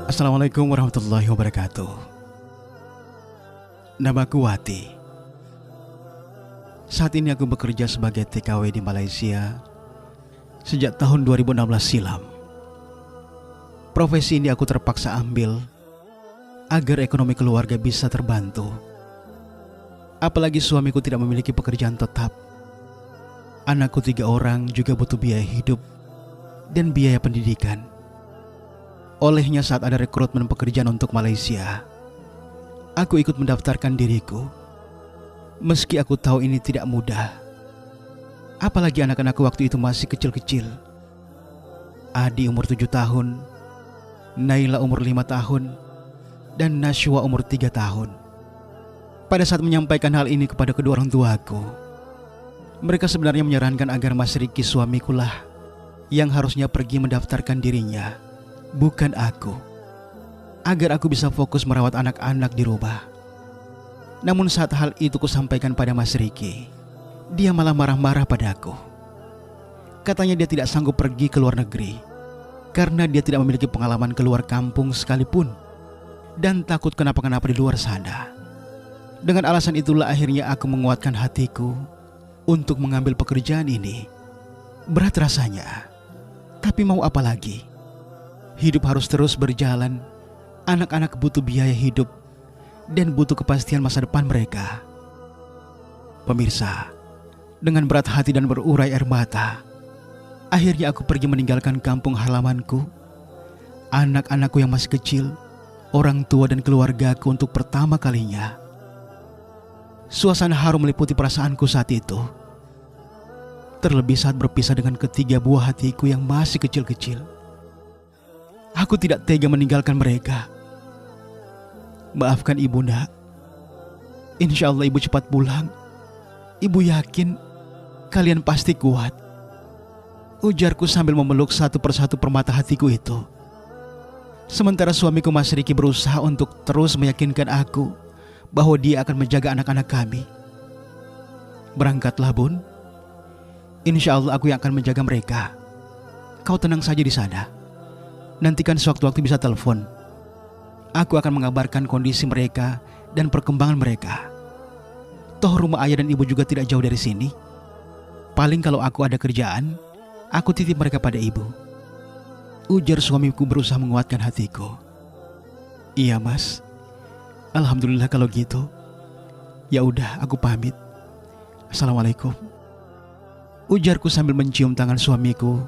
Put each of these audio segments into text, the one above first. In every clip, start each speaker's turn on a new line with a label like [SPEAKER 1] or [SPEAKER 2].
[SPEAKER 1] Assalamualaikum warahmatullahi wabarakatuh. Namaku Wati. Saat ini aku bekerja sebagai TKW di Malaysia sejak tahun 2016 silam. Profesi ini aku terpaksa ambil agar ekonomi keluarga bisa terbantu. Apalagi suamiku tidak memiliki pekerjaan tetap. Anakku 3 orang juga butuh biaya hidup dan biaya pendidikan. Olehnya saat ada rekrutmen pekerjaan untuk Malaysia, aku ikut mendaftarkan diriku. Meski aku tahu ini tidak mudah. Apalagi anak-anakku waktu itu masih kecil-kecil. Adi umur 7 tahun, Naila umur 5 tahun, dan Nashwa umur 3 tahun. Pada saat menyampaikan hal ini kepada kedua orang tuaku, mereka sebenarnya menyarankan agar Mas Riki suamikulah yang harusnya pergi mendaftarkan dirinya, bukan aku, agar aku bisa fokus merawat anak-anak di rumah. Namun saat hal itu kusampaikan pada Mas Riki, dia malah marah-marah padaku. Katanya dia tidak sanggup pergi ke luar negeri karena dia tidak memiliki pengalaman keluar kampung sekalipun dan takut kenapa-kenapa di luar sana. Dengan alasan itulah akhirnya aku menguatkan hatiku untuk mengambil pekerjaan ini. Berat rasanya, tapi mau apa lagi? Hidup harus terus berjalan. Anak-anak butuh biaya hidup dan butuh kepastian masa depan mereka. Pemirsa, dengan berat hati dan berurai air mata, akhirnya aku pergi meninggalkan kampung halamanku, anak-anakku yang masih kecil, orang tua dan keluargaku untuk pertama kalinya. Suasana harum meliputi perasaanku saat itu. Terlebih saat berpisah dengan ketiga buah hatiku yang masih kecil-kecil. Aku tidak tega meninggalkan mereka. Maafkan ibu, nak. Insya Allah ibu cepat pulang. Ibu yakin kalian pasti kuat, ujarku sambil memeluk satu persatu permata hatiku itu. Sementara suamiku Mas Riki berusaha untuk terus meyakinkan aku bahwa dia akan menjaga anak-anak kami. Berangkatlah, Bun. Insya Allah aku yang akan menjaga mereka. Kau tenang saja di sana. Nantikan sewaktu-waktu bisa telepon. Aku akan mengabarkan kondisi mereka dan perkembangan mereka. Toh rumah ayah dan ibu juga tidak jauh dari sini. Paling kalau aku ada kerjaan, aku titip mereka pada ibu, ujar suamiku berusaha menguatkan hatiku. Iya, Mas. Alhamdulillah kalau gitu. Ya udah, aku pamit. Assalamualaikum, ujarku sambil mencium tangan suamiku,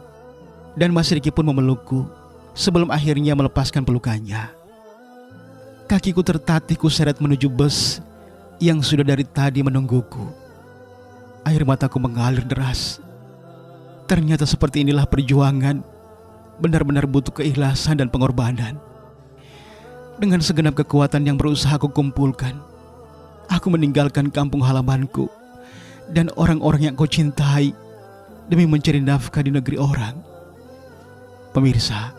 [SPEAKER 1] dan Mas Riki pun memelukku sebelum akhirnya melepaskan pelukannya. Kakiku tertatih kuseret menuju bus yang sudah dari tadi menungguku. Air mataku mengalir deras. Ternyata seperti inilah perjuangan, benar-benar butuh keikhlasan dan pengorbanan. Dengan segenap kekuatan yang berusaha aku kumpulkan, aku meninggalkan kampung halamanku dan orang-orang yang aku cintai demi mencari nafkah di negeri orang. Pemirsa,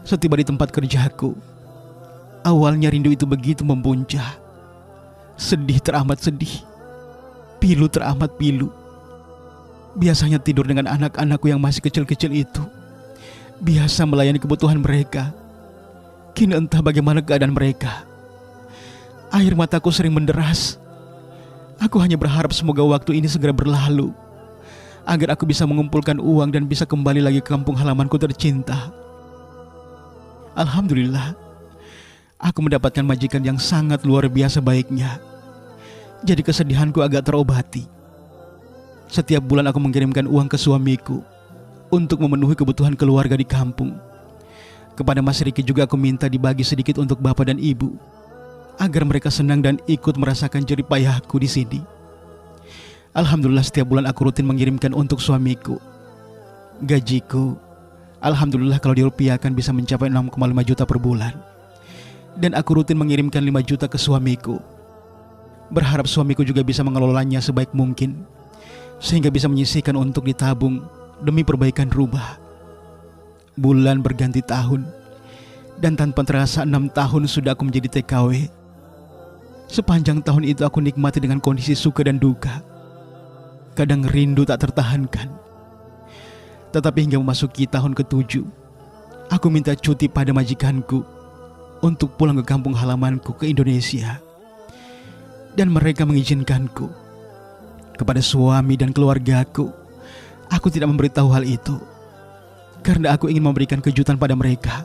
[SPEAKER 1] setiba di tempat kerjaku, awalnya rindu itu begitu membuncah. Sedih teramat sedih, pilu teramat pilu. Biasanya tidur dengan anak-anakku yang masih kecil-kecil itu, biasa melayani kebutuhan mereka. Kini entah bagaimana keadaan mereka. Air mataku sering menderas. Aku hanya berharap semoga waktu ini segera berlalu, agar aku bisa mengumpulkan uang dan bisa kembali lagi ke kampung halamanku tercinta. Alhamdulillah, aku mendapatkan majikan yang sangat luar biasa baiknya. Jadi kesedihanku agak terobati. Setiap bulan aku mengirimkan uang ke suamiku untuk memenuhi kebutuhan keluarga di kampung. Kepada Mas Riki juga aku minta dibagi sedikit untuk bapak dan ibu, agar mereka senang dan ikut merasakan jerih payahku di sini. Alhamdulillah setiap bulan aku rutin mengirimkan untuk suamiku. Gajiku, alhamdulillah kalau dirupiahkan bisa mencapai 6,5 juta per bulan. Dan aku rutin mengirimkan 5 juta ke suamiku. Berharap suamiku juga bisa mengelolanya sebaik mungkin, sehingga bisa menyisihkan untuk ditabung demi perbaikan rumah. Bulan berganti tahun, dan tanpa terasa 6 tahun sudah aku menjadi TKW. Sepanjang tahun itu aku nikmati dengan kondisi suka dan duka. Kadang rindu tak tertahankan. Tetapi hingga memasuki tahun ke-7, aku minta cuti pada majikanku untuk pulang ke kampung halamanku ke Indonesia. Dan mereka mengizinkanku. Kepada suami dan keluargaku, aku tidak memberitahu hal itu, karena aku ingin memberikan kejutan pada mereka.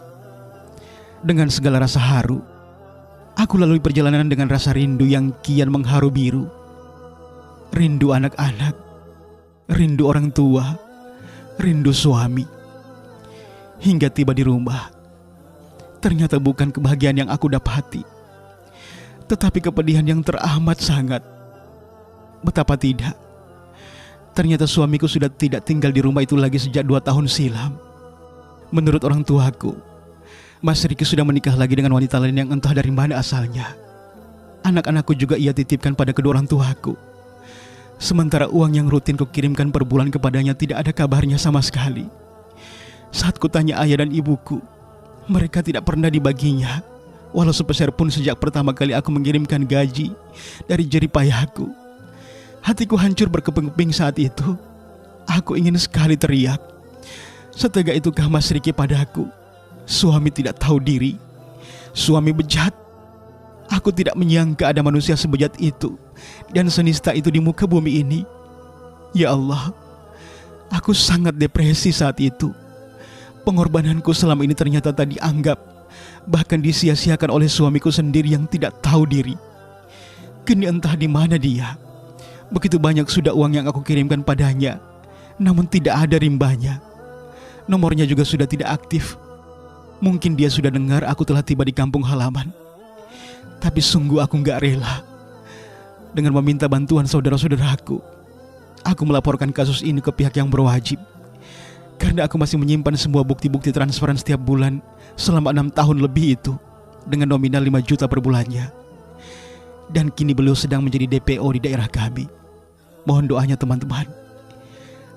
[SPEAKER 1] Dengan segala rasa haru, aku lalui perjalanan dengan rasa rindu yang kian mengharu biru. Rindu anak-anak, rindu orang tua, rindu suami. Hingga tiba di rumah, ternyata bukan kebahagiaan yang aku dapati, tetapi kepedihan yang teramat sangat. Betapa tidak, ternyata suamiku sudah tidak tinggal di rumah itu lagi sejak 2 tahun silam. Menurut orang tuaku, Mas Riki sudah menikah lagi dengan wanita lain yang entah dari mana asalnya. Anak-anakku juga ia titipkan pada kedua orang tuaku. Sementara uang yang rutin kukirimkan per bulan kepadanya tidak ada kabarnya sama sekali. Saat kutanya ayah dan ibuku, mereka tidak pernah dibaginya, walau sepeser pun sejak pertama kali aku mengirimkan gaji dari jerih payahku. Hatiku hancur berkeping-keping saat itu. Aku ingin sekali teriak. Setega itukah Mas Riki padaku? Suami tidak tahu diri, suami bejat. Aku tidak menyangka ada manusia sebejat itu dan senista itu di muka bumi ini. Ya Allah, aku sangat depresi saat itu. Pengorbananku selama ini ternyata tak dianggap, bahkan disia-siakan oleh suamiku sendiri yang tidak tahu diri. Kini entah di mana dia. Begitu banyak sudah uang yang aku kirimkan padanya, namun tidak ada rimbanya. Nomornya juga sudah tidak aktif. Mungkin dia sudah dengar aku telah tiba di kampung halaman. Tapi sungguh aku gak rela. Dengan meminta bantuan saudara-saudaraku, aku melaporkan kasus ini ke pihak yang berwajib. Karena aku masih menyimpan semua bukti-bukti transferan setiap bulan selama 6 tahun lebih itu, dengan nominal 5 juta per bulannya. Dan kini beliau sedang menjadi DPO di daerah kami. Mohon doanya teman-teman.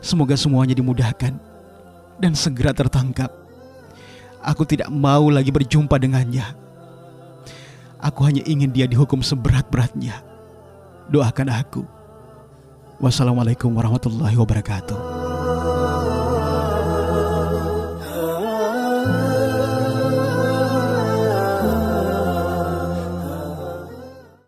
[SPEAKER 1] Semoga semuanya dimudahkan dan segera tertangkap. Aku tidak mau lagi berjumpa dengannya. Aku hanya ingin dia dihukum seberat-beratnya. Doakan aku. Wassalamualaikum warahmatullahi wabarakatuh.